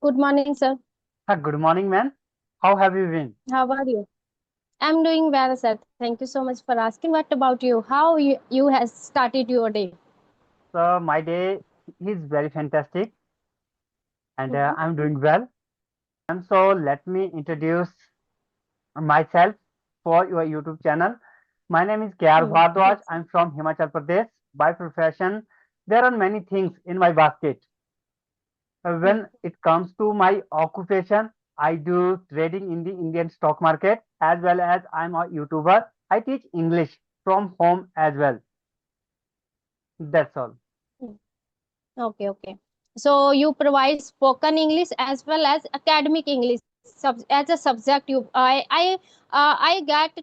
Good morning, sir. Good morning, man. How have you been? How are you? I'm doing well, sir. Thank you so much for asking. What about you? How you has started your day? So, my day is very fantastic and Hmm. I'm doing well. And so, let me introduce myself for your YouTube channel. My name is Hmm. Bhardwaj. Yes. I'm from Himachal Pradesh. By profession, there are many things in my basket. Hmm. When it comes to my occupation, I do trading in the Indian stock market as well as I'm a YouTuber. I teach English from home as well. That's all. Hmm. Okay, okay. So you provide spoken English as well as academic English as a subject. I get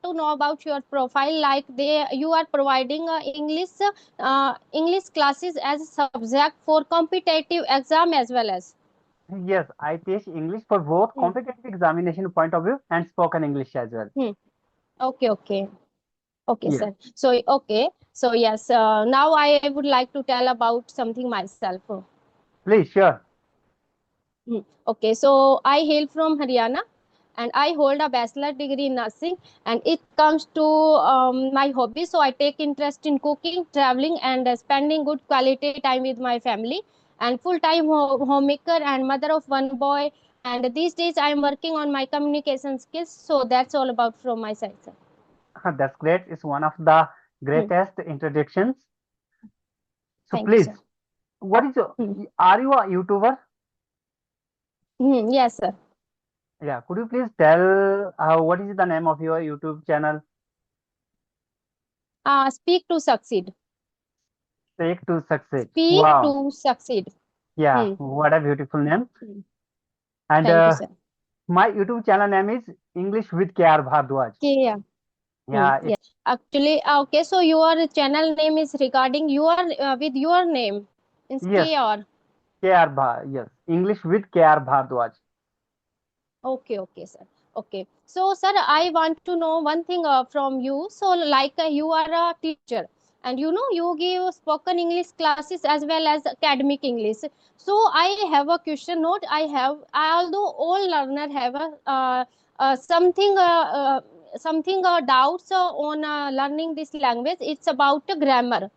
to know about your profile. Like you are providing English classes as a subject for competitive exam as well as. Yes, I teach English for both Hmm. competitive examination point of view and spoken English as well. Hmm. Okay, okay. Okay, Yes, sir. So yes, now I would like to tell about something myself. please, sure. Okay, so I hail from Haryana and I hold a bachelor degree in nursing. And it comes to my hobby, so I take interest in cooking, traveling, and spending good quality time with my family. And full-time homemaker and mother of one boy. And these days I am working on my communication skills. So that's all about from my side, sir. That's great. It's one of the Hmm. greatest introductions. So Thank you, please, sir. what is your, Hmm. are you a YouTuber? Yes, sir. Yeah, could you please tell what is the name of your YouTube channel? Speak to succeed. Take to Succeed. Speak Wow. to succeed. Yeah, Hmm. what a beautiful name. Hmm. And Thank you, sir. my YouTube channel name is English with KR Bhardwaj. Okay, yeah. Yeah, Yes. Actually, okay. So your channel name is regarding your with your name in yes, K or yes, English with KR Bhardwaj. okay, okay, sir. Okay. So, sir, I want to know one thing from you. So, like you are a teacher, and you give spoken English classes as well as academic English. So, I have a question. Note I have, although all learner have a something doubts on learning this language. It's about the grammar.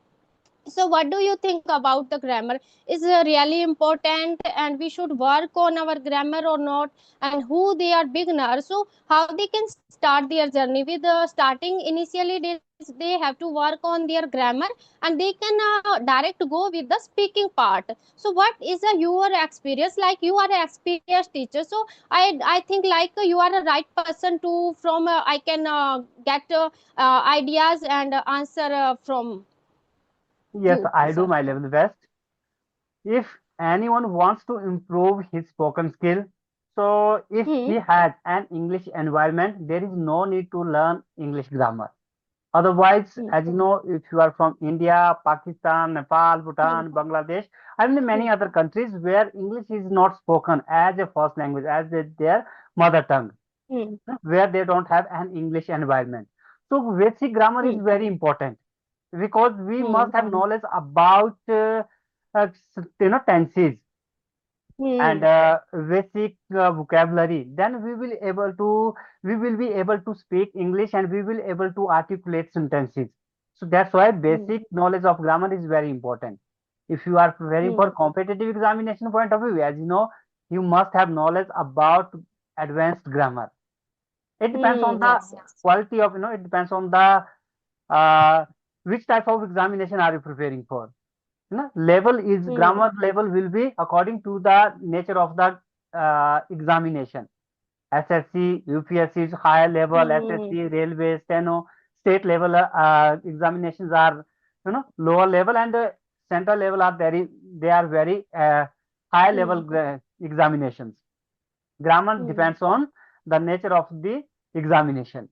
So what do you think about the grammar? Is really important and we should work on our grammar or not? And who they are beginners, so how they can start their journey with starting initially they have to work on their grammar, and they can direct go with the speaking part. So what is your experience? Like you are an experienced teacher, so I think like you are a right person to from I can get ideas and answer from Yes, you, I do sir. my level best. If anyone wants to improve his spoken skill, so if Hmm. he has an English environment, there is no need to learn English grammar. Otherwise, Hmm. as you know, if you are from India, Pakistan, Nepal, Hmm. Bhutan, Bangladesh, and Hmm. many other countries where English is not spoken as a first language, as their mother tongue, Hmm. where they don't have an English environment. So basic grammar is Hmm. very important because we Hmm. must have knowledge about tenses and Hmm. basic vocabulary. Then we will be able to speak English and we will able to articulate sentences. So that's why Hmm. basic knowledge of grammar is very important. If you are preparing for Hmm. competitive examination point of view, as you know, you must have knowledge about advanced grammar. It depends on the Yes, yes. quality of, it depends on the uh, which type of examination are you preparing for. Level is Hmm. grammar level will be according to the nature of the examination. SSC, UPSC is higher level, Hmm. SSC, railway, steno, state level examinations are lower level, and central level are very high Hmm. level examinations. Grammar Hmm. depends on the nature of the examination.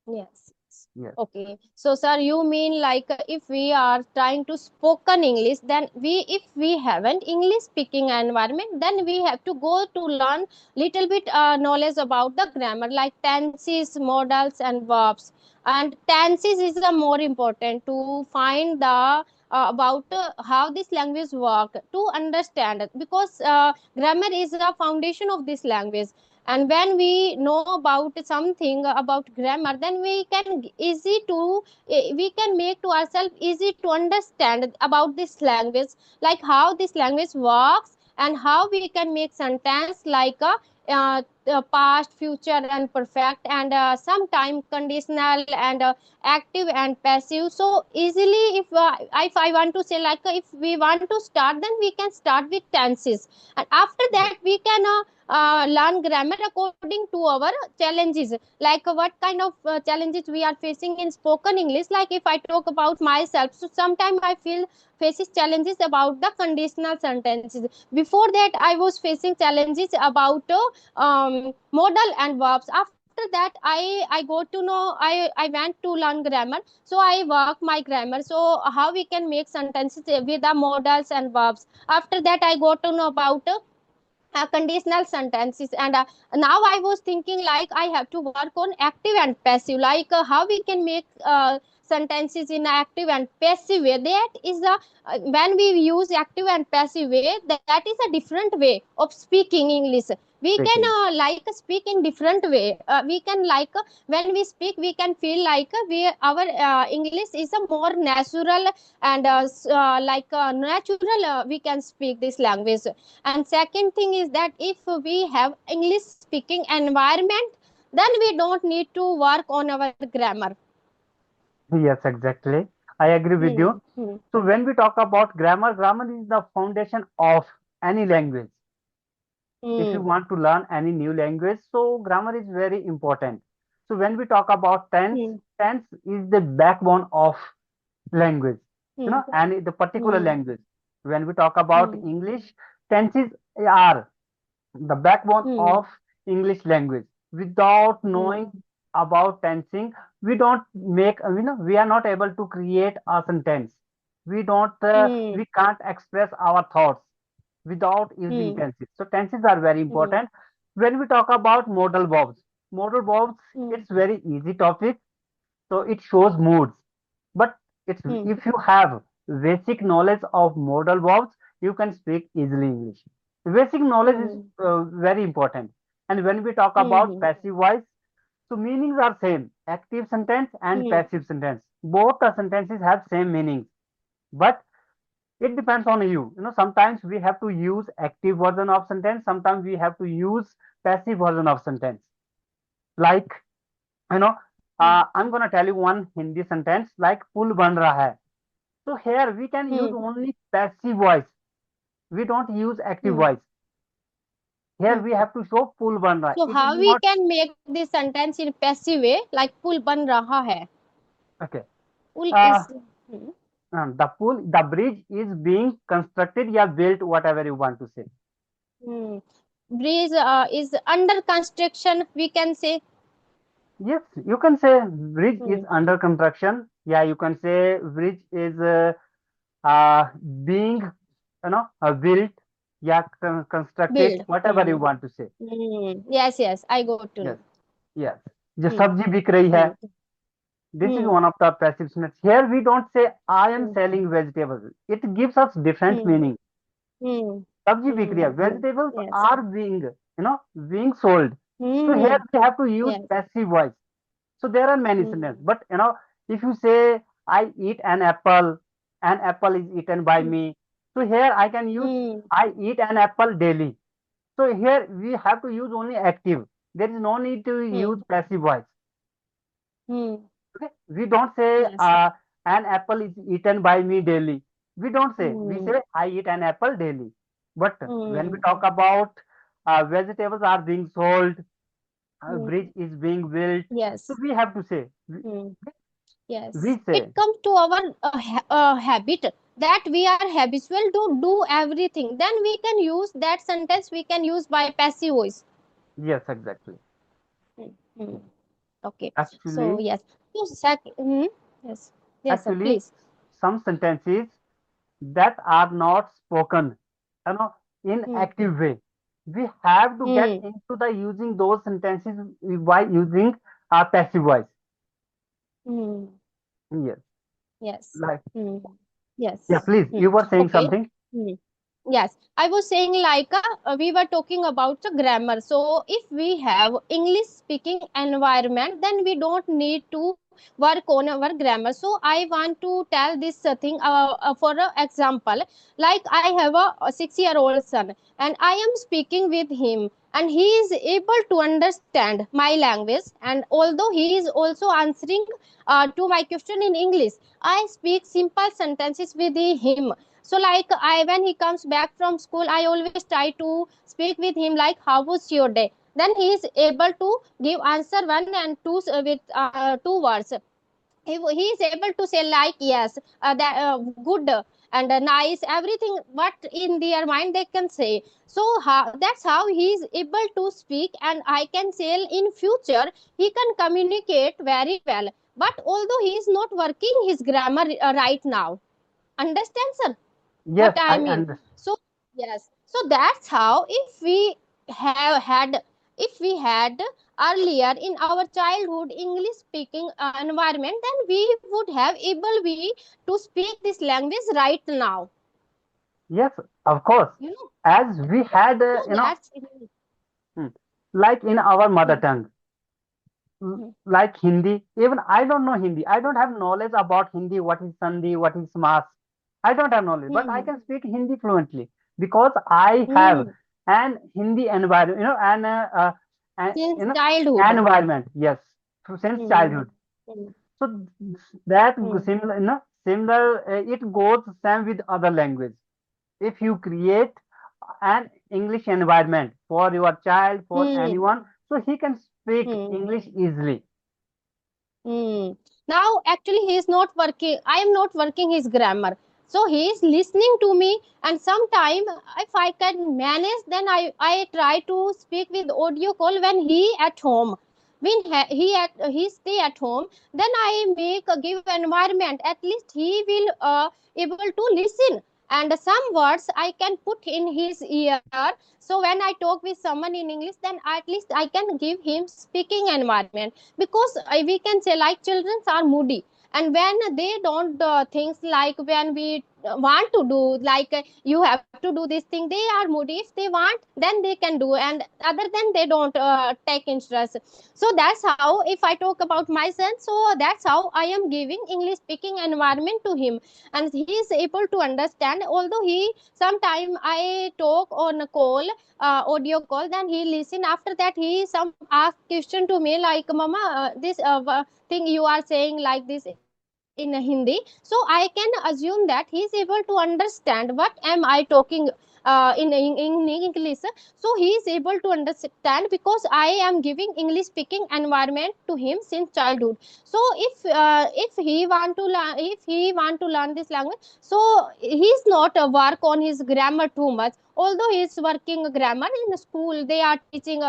Yes. Yes. Okay. So, sir, you mean like if we are trying to spoken English, then if we haven't English speaking environment, then we have to go to learn little bit knowledge about the grammar, like tenses, modals, and verbs. And tenses is the more important to find the about how this language work to understand it, because grammar is the foundation of this language. And when we know about something about grammar, then we can easy to we can make to ourselves easy to understand about this language, like how this language works, and how we can make sentence like a past, future, and perfect, and sometime conditional, and active and passive. So easily, if I want to say, like if we want to start, then we can start with tenses, and after that we can learn grammar according to our challenges, like what kind of challenges we are facing in spoken English. Like if I talk about myself, so sometimes I feel faces challenges about the conditional sentences. Before that, I was facing challenges about modal and verbs. After that, I got to know, I went to learn grammar, so I work my grammar, so how we can make sentences with the modals and verbs. After that, I got to know about conditional sentences, and now I was thinking like I have to work on active and passive, like how we can make sentences in active and passive way. That is the when we use active and passive way, that is a different way of speaking English. We can Speaking. like speak in different way. We can like when we speak, we can feel like we our English is a more natural, and natural we can speak this language. And second thing is that if we have English speaking environment, then we don't need to work on our grammar. Yes, exactly. I agree with Hmm. you. Hmm. So when we talk about grammar, grammar is the foundation of any language. If you Hmm. want to learn any new language, so grammar is very important. So when we talk about tense, Hmm. tense is the backbone of language, Hmm. and the particular Hmm. language. When we talk about Hmm. English, tenses are the backbone Hmm. of English language. Without Hmm. knowing about tensing, we don't make, we are not able to create a sentence. Hmm. We can't express our thoughts without using Hmm. tenses. So tenses are very Hmm. important. When we talk about modal verbs, Hmm. it's very easy topic. So it shows moods. But it's Hmm. if you have basic knowledge of modal verbs, you can speak easily English. Basic knowledge is Hmm. very important. And when we talk Hmm. about Hmm. passive voice, so meanings are same. Active sentence and Hmm. passive sentence. Both the sentences have same meanings. But it depends on you. Sometimes we have to use active version of sentence. Sometimes we have to use passive version of sentence. Like, you know, I'm gonna tell you one Hindi sentence like पुल बन रहा है. So here we can use Hmm. only passive voice. We don't use active Hmm. voice. Here Hmm. we have to show पुल बन रहा है. So It is how we not can make this sentence in passive way, like पुल बन रहा है? okay. Pull Uh, is. Hmm. the bridge is being constructed, yeah, built, whatever you want to say. Hmm. Bridge is under construction, we can say. Yes, you can say bridge is Hmm. under construction. Yeah, you can say bridge is uh, being, built, yeah, constructed, Build. whatever you Hmm. want to say. Hmm. Yes, yes, I got to Yes, know. yes. जो Hmm. सब्जी बिक रही है, Hmm. this is Hmm. one of the passive sentence. Here we don't say I am Hmm. selling vegetables. It gives us different Hmm. meaning. Hmm. सब्जी बिक रही है. Hmm. Vegetables Yes. are being sold. So here Hmm. we have to use Yes. passive voice. So there are many Hmm. sentences. But if you say I eat an apple is eaten by Hmm. me. So here I can use Hmm. I eat an apple daily. So here we have to use only active. There is no need to Hmm. use passive voice. Hmm. Okay, we don't say Yes. an apple is eaten by me daily. We don't say. We Hmm. say I eat an apple daily. But when we Hmm. talk about vegetables are being sold, Hmm. bridge is being built. So Yes. we have to say. Hmm. Yes. We It say comes to our habit, that we are habitual to do everything. Then we can use that sentence. We can use by passive voice. yes, exactly. Hmm. Hmm. Okay. So Actually, yes. So yes. Yes, sir. actually, Please. some sentences that are not spoken, you know, in Hmm. active way. We have to get Hmm. into the using those sentences by using our passive voice. Hmm. Yes, Yes. like Hmm. Yeah, Yes. please. You were saying Okay. something. Hmm. Yes, I was saying like we were talking about the grammar. So if we have English speaking environment, then we don't need to work on our grammar. So I want to tell this thing for example. Like I have a 6-year-old son, and I am speaking with him, and he is able to understand my language. And although he is also answering to my question in English, I speak simple sentences with him. So like I when he comes back from school, I always try to speak with him like how was your day. Then he is able to give answer one and two with two words. He is able to say like yes, that good and nice, everything what in their mind they can say. So that's how he is able to speak, and I can say in future he can communicate very well. But although he is not working his grammar right now, understand sir what Yes, I I mean? understand. So yes, so that's how if we had earlier in our childhood English speaking environment, then we would have able we to speak this language right now. Yes, of course. You know, As we yes. had, So that's hmm, like in our mother hmm, tongue, hmm, like Hindi. Even I don't know Hindi. I don't have knowledge about Hindi. What is Sandhi? What is Mas? I don't have knowledge, but I hmm, can speak Hindi fluently because I have hmm. an Hindi environment, an, Since you know, childhood. environment. Yes, since Hmm, childhood. hmm, So that hmm, similar, similar. It goes same with other language. If you create an English environment for your child, for hmm, anyone, so he can speak hmm. English easily. Hmm. Now, actually, he is not working. I am not working his grammar. So he is listening to me, and sometime if I can manage, then I try to speak with audio call when he at home. When he stay at home, then I make give environment. At least he will able to listen, and some words I can put in his ear. So when I talk with someone in English, then at least I can give him speaking environment, because we can say like children are moody, and when they don't things like when we want to do like you have to do this thing, they are moody. If they want, then they can do, and other than they don't take interest. So that's how, if I talk about my son, so that's how I am giving English speaking environment to him, and he is able to understand. Although he sometime I talk on a call, audio call, then he listen. After that he some ask question to me like mama, this thing you are saying like this in Hindi. So I can assume that he is able to understand what am I talking in English. So he is able to understand because I am giving English speaking environment to him since childhood. So if he want to learn, if he want to learn this language, so he is not work on his grammar too much. Although he is working grammar in the school, they are teaching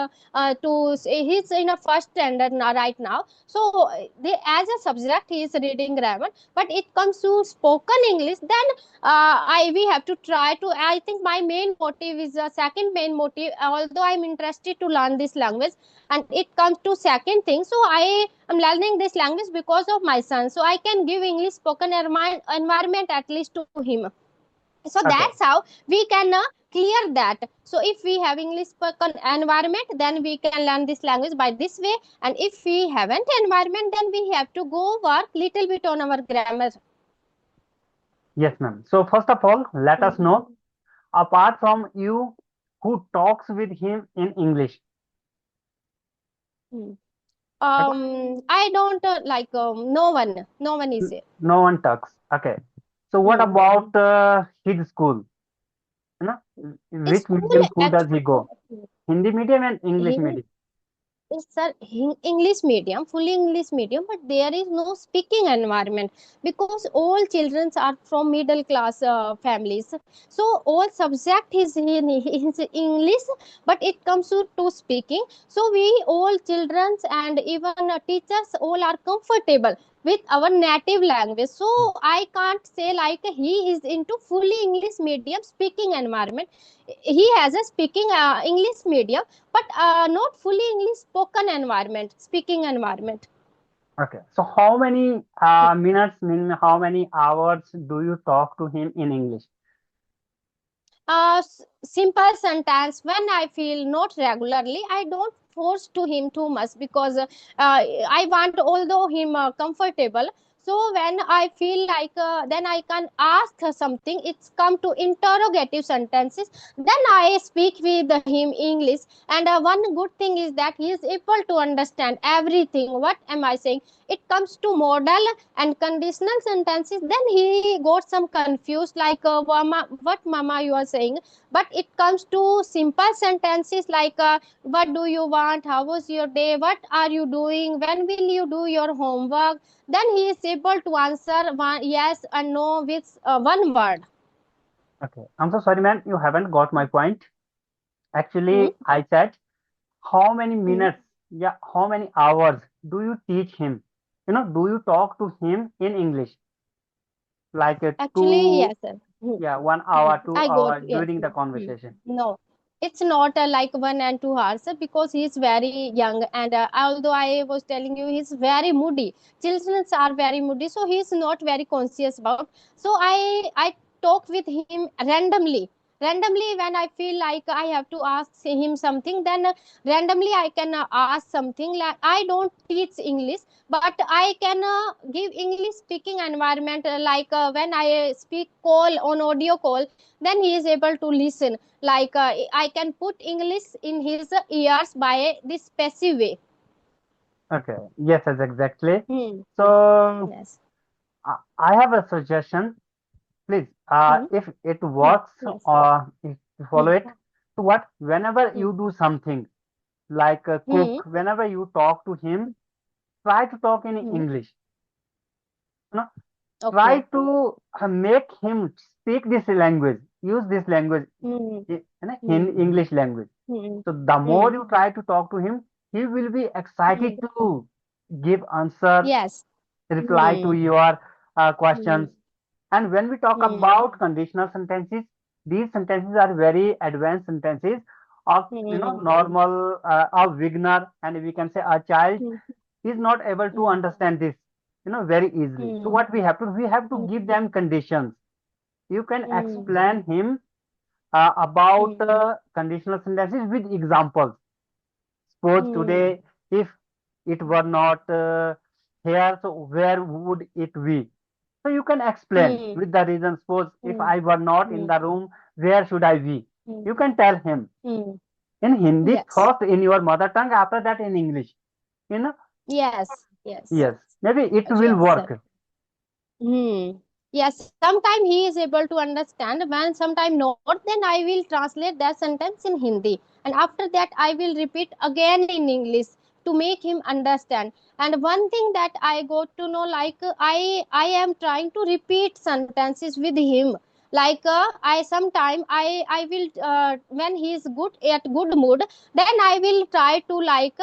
he's in a first standard now, right now. So they as a subject he is reading grammar, but it comes to spoken English, then I we have to try to. I think my main motive is a second main motive. Although I'm interested to learn this language, and it comes to second thing. So I am learning this language because of my son. So I can give English spoken environment at least to him. So that's Okay. how we can clear that. So if we have English spoken environment, then we can learn this language by this way. And if we haven't environment, then we have to go work little bit on our grammar. Yes, ma'am. So first of all, let us Hmm. know, apart from you, who talks with him in English. Hmm. Okay? I don't like no one is it. No one talks. Okay. So what Hmm. about his school? You know, which School medium school does he actually, go? Hindi medium and English he medium. is sir English medium, fully English medium, but there is no speaking environment because all children are from middle class families. So all subject is English, but it comes to speaking. So we all children and even teachers all are comfortable with our native language. So I can't say like he is into fully English medium speaking environment. He has a speaking English medium, but not fully English spoken environment, speaking environment. Okay. So how many minutes, mean how many hours do you talk to him in English? Simple sentence. When I feel not regularly, I don't force to him too much, because I want although him comfortable. So when I feel like then I can ask her something, it's come to interrogative sentences, then I speak with him English. And one good thing is that he is able to understand everything what am I saying. It comes to modal and conditional sentences, then he got some confused, like mama, what mama you are saying. But it comes to simple sentences like what do you want, how was your day, what are you doing, when will you do your homework, then he is able to answer one, yes and no with one word. Okay. I'm so sorry, man. You haven't got my point. Hmm? Actually, I said how many Hmm. minutes, yeah, how many hours do you teach him? Do you talk to him in English? Like Actually, two, yes, sir. Hmm. yeah, one Hmm. hour, two I got, hour yes. during the Hmm. conversation. No, it's not like 1 and 2 hours, because he is very young, and although I was telling you he's very moody. Children are very moody, so he's not very conscious about. So I talk with him randomly. Randomly, when I feel like I have to ask him something, then randomly I can ask something. Like I don't teach English, but I can give English speaking environment. Like when I speak call on audio call, then he is able to listen. Like I can put English in his ears by this passive way. Okay. Yes, yes, exactly. Hmm. So Yes. I have a suggestion. Please, Hmm. if it Hmm. works, Yes. if you follow Hmm. it. So what? Whenever Hmm. you do something like Hmm. cook, whenever you talk to him, try to talk in Hmm. English. You know, try Okay. to make him speak this language, use this language, Hmm. in Hmm. English language. Hmm. So the more Hmm. you try to talk to him, he will be Hmm. excited to give answer, Yes. reply to Hmm. your Hmm. questions. And when we talk Hmm. about conditional sentences, these sentences are very advanced sentences of Hmm. normal a beginner, and we can say a child Hmm. is not able to Hmm. understand this very easily. So Hmm. what we have to Hmm. give them conditions. You can Hmm. explain him about Hmm. conditional sentences with examples. Suppose Hmm. today, if it were not here, so where would it be? So you can explain Hmm. with the reason. Suppose if Hmm. I were not in Hmm. the room, where should I be? Hmm. You can tell him Hmm. in Hindi Yes. first, in your mother tongue, after that in English. You know, Yes. Yes. yes, maybe it will Yes, sir. work. Hmm. Yes, sometime he is able to understand. When sometime not, then I will translate that sentence in Hindi. And after that, I will repeat again in English to make him understand. And one thing that I got to know, like I am trying to repeat sentences with him. Like I sometime I will when he is good at good mood, then I will try to like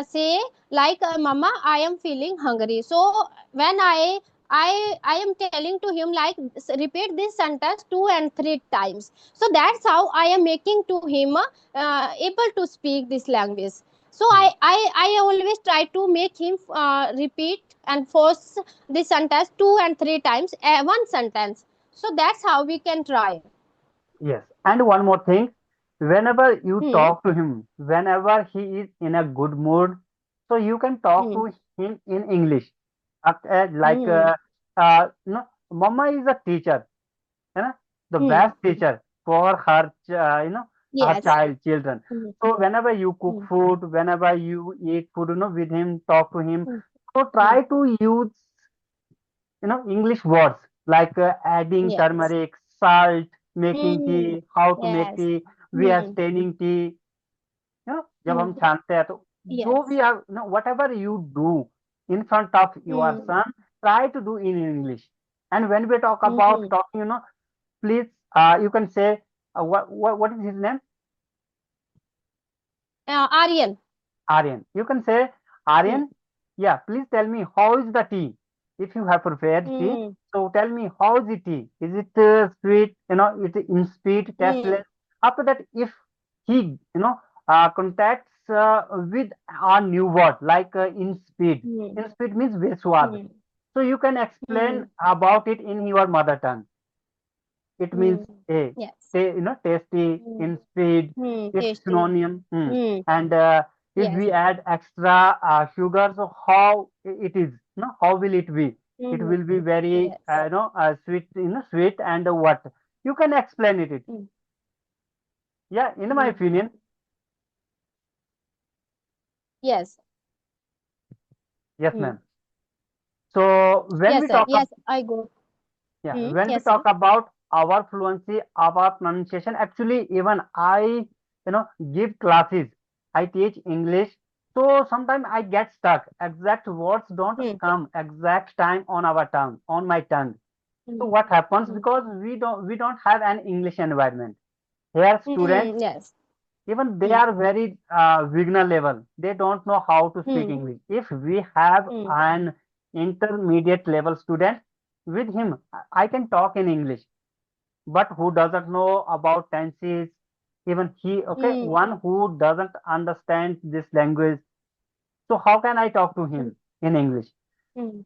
say like Mama, I am feeling hungry. So when I am telling to him like repeat this sentence 2 and 3 times. So that's how I am making to him able to speak this language. So Hmm. I always try to make him repeat and force this sentence 2 and 3 times one sentence. So that's how we can try. Yes, and one more thing, whenever you Hmm. talk to him, whenever he is in a good mood, so you can talk Hmm. to him in English. Like, Hmm. Mama is a teacher, the Hmm. best teacher for her, her Yes. child, children. Hmm. So whenever you cook Hmm. food, whenever you eat food, with him, talk to him. Hmm. So Hmm. try to use English words like adding Yes. turmeric, salt, making Hmm. tea, how to make Yes. tea, we are Hmm. staining tea. जब Hmm. हम छानते हैं तो जो Yes. भी आप whatever you do in front of your Hmm. son, try to do in English. And when we talk about Hmm. talking, please, you can say, what is his name? Aryan. Aryan. You can say, Hmm. Aryan, yeah, please tell me how is the tea? If you have prepared tea, Hmm. so tell me how is the tea? Is it sweet? It in sweet, Hmm. tasteless. After that, if he, contacts with a new word like in speed. Hmm. In speed means Veswad. Hmm. So you can explain Hmm. about it in your mother tongue. It means Hmm. a, Yes. tasty Hmm. in speed. Hmm. It's Tasty. synonym. Hmm. And if Yes. we add extra sugar, so how it is? No, how will it be? It Hmm. will be very Yes. sweet, sweet and what you can explain it. Hmm. Yeah, in my Hmm. opinion. Yes. Yes, Hmm. ma'am. So when Yes, we sir. talk Yes, I go. Yeah, Hmm. when we Yes, talk sir. about our fluency, our pronunciation, actually, even I, give classes. I teach English. So sometimes I get stuck. Exact words don't Hmm. come exact time on our tongue, on my tongue. So Hmm. what happens? Hmm. Because we don't have an English environment. Here, students, Hmm. Yes. even they Hmm. are very beginner level. They don't know how to speak Hmm. English. If we have Hmm. an intermediate level student, with him, I can talk in English, but who doesn't know about tenses, even he, okay, Hmm. one who doesn't understand this language, so how can I talk to Hmm. him in English? Hmm.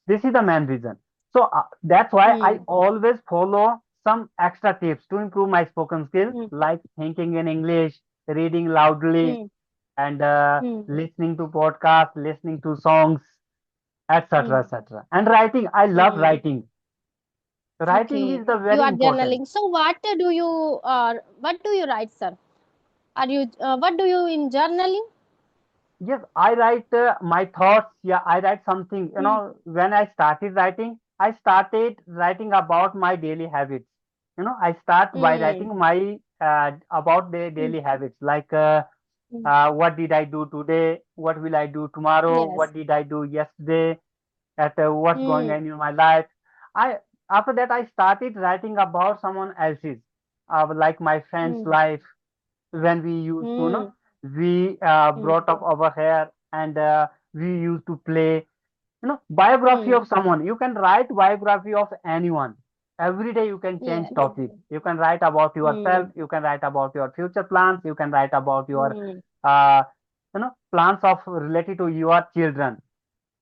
This is the main reason. So that's why I Hmm. always follow some extra tips to improve my spoken skill, Hmm. like thinking in English, reading loudly, Hmm. and Hmm. listening to podcasts, listening to songs, etc., Hmm. etc. And writing, I love Hmm. writing. Writing Okay. is the You very are important. journaling. So what do you write, sir? Are you what do you in journaling? Yes, I write my thoughts. Yeah, I write something. Hmm. When I started writing, I started writing about my daily habits. I start by Hmm. writing my about the Hmm. daily habits, like Hmm. what did I do today? What will I do tomorrow? Yes. What did I do yesterday? At what's going Hmm. on in my life? I After that I started writing about someone else's, like my friend's Hmm. life, when we used to Hmm. we Hmm. brought up our hair, and we used to play, biography Hmm. of someone. You can write biography of anyone. Every day you can change Yes. topic. You can write about yourself, Hmm. you can write about your future plans, you can write about your Hmm. uh, plans of related to your children.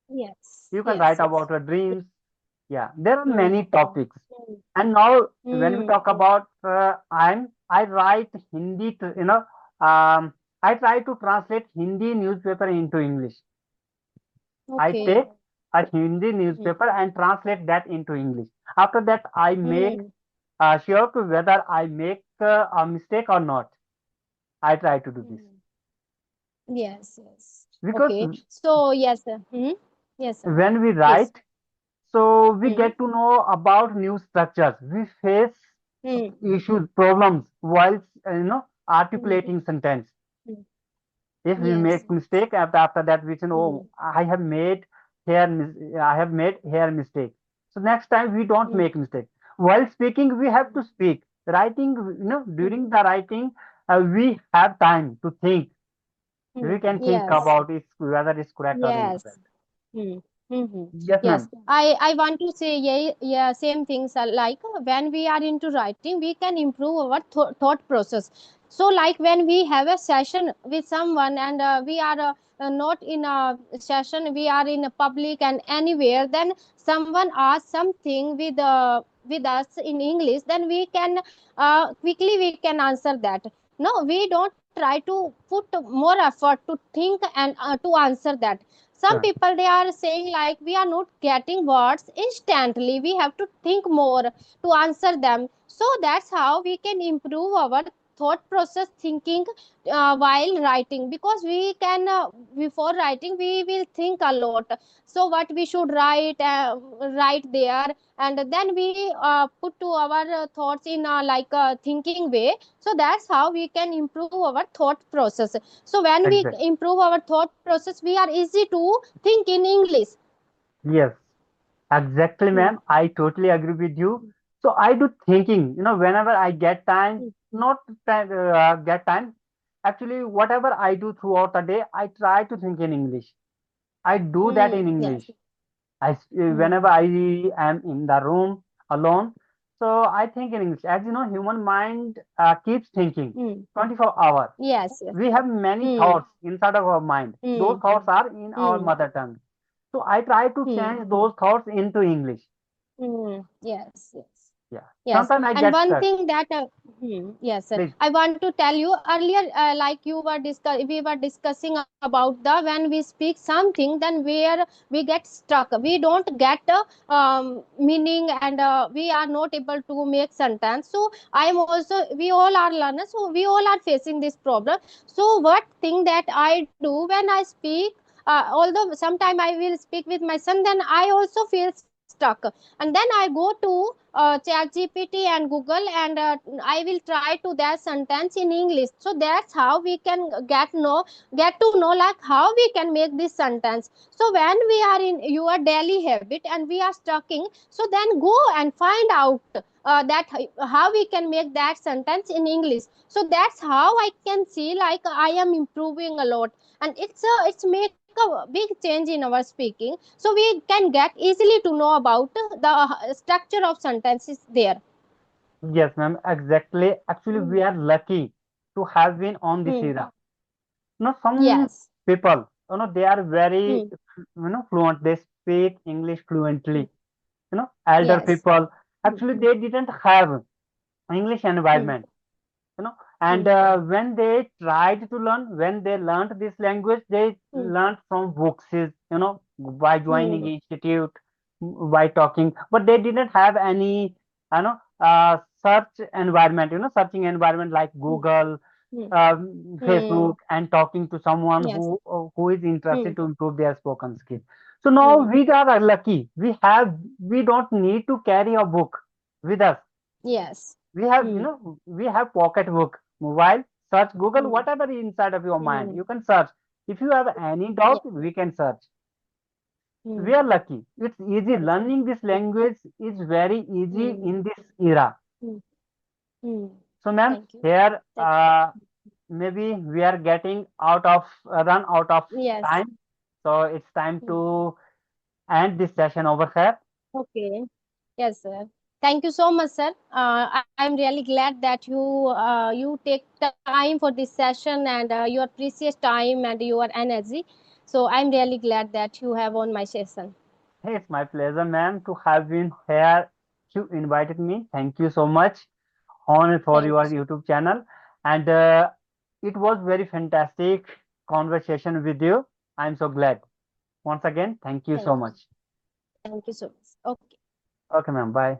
Yes. You can Yes. write Yes. about your dreams. Yeah, there are Hmm. many topics. Hmm. And now when we Hmm. talk about I write Hindi, um, I try to translate Hindi newspaper into English. I Okay. take a Hindi Hmm. newspaper and translate that into English. After that, I make Hmm. sure to whether I make a mistake or not. I try to do this Hmm. Yes. Yes. because Okay. So yes. Sir. Hmm. Yes, sir. when we Please. write, so we Hmm. get to know about new structures. We face Hmm. issues, problems while Hmm. articulating sentence. Hmm. If we Yes. make mistake, after that we say, Hmm. oh, I have made here mistake. So next time we don't Hmm. make mistake. While speaking, we have to speak. Writing, Hmm. during the writing, we have time to think. Hmm. We can think Yes. about it, whether it's correct or Yes. incorrect. Hmm. Mm-hmm. Yes, Yes, ma'am. I want to say yeah, yeah, same things are like when we are into writing, we can improve our thought process. So, like when we have a session with someone and we are not in a session, we are in a public and anywhere, then someone asks something with us in English, then we can quickly we can answer that. No, we don't try to put more effort to think and to answer that. Some Correct. people they are saying like we are not getting words instantly, we have to think more to answer them. So that's how we can improve our thought process thinking while writing, because we can before writing we will think a lot. So what we should write there, and then we put to our thoughts in like a thinking way. So that's how we can improve our thought process. So when we Exactly. improve our thought process, we are easy to think in English. Yes. Exactly, Hmm. ma'am. I totally agree with you. So I do thinking, whenever I get time, Hmm. not get time. Actually, whatever I do throughout the day, I try to think in English. I do that in Yes. English. Hmm. Whenever I am in the room alone, So I think in English, as you know, human mind keeps thinking Hmm. 24 hours. Yes, yes. We have many Hmm. thoughts inside of our mind. Those Hmm. thoughts are in our Hmm. mother tongue. So I try to Hmm. change those thoughts into English. Hmm. Yes, yes. Yeah. Yes, Sometimes I and get one stuck. thing that yes, sir, Please. I want to tell you earlier, like we were discussing about the when we speak something, then where we get stuck, we don't get the meaning, and we are not able to make sentence. So I am also, we all are learners, so we all are facing this problem. So what thing that I do when I speak, although sometime I will speak with my son, then I also feel stuck, and then I go to chat gpt and google, and I will try to that sentence in english. So that's how we can get to know like how we can make this sentence. So when we are in your daily habit and we are stucking, so then go and find out that how we can make that sentence in english. So that's how I can see like I am improving a lot, and it's make a big change in our speaking. So we can get easily to know about the structure of sentences there. Yes, ma'am. Exactly. Actually, Mm. we are lucky to have been on this Mm. era. Some Yes. people, they are very, Mm. fluent. They speak English Mm. fluently. Elder Yes. people, Mm. actually, they didn't have English Mm. environment. you know and Mm. when they tried to learn, when they learned this language, they Mm. learned from books, by joining Mm. institute, by talking, but they didn't have any search environment, searching environment like Mm. Google, Mm. Facebook, Mm. and talking to someone Yes. who is interested Mm. to improve their spoken skill. So now Mm. we are lucky, we don't need to carry a book with us. Yes. We have, Mm. we have pocket book, mobile, search Google, Mm. whatever is inside of your mind, Mm. you can search. If you have any Yeah. doubt, we can search. We Mm. are lucky, it's easy. Yes. Learning this language is very easy Mm. in this era. Mm. Mm. So ma'am, Thank you. here, Thank maybe we are getting out of run out of Yes. time, so it's time Mm. to end this session over here. Okay. Yes, sir. Thank you so much, sir. I'm really glad that you take time for this session, and your precious time and your energy. So I'm really glad that you have on my session. Hey, it's my pleasure, ma'am, to have been here. You invited me, thank you so much on for Thank your you. YouTube channel. And it was very fantastic conversation with you. I'm so glad. Once again, thank you Thank so you. much. Thank you so much. Okay. Okay, ma'am. Bye.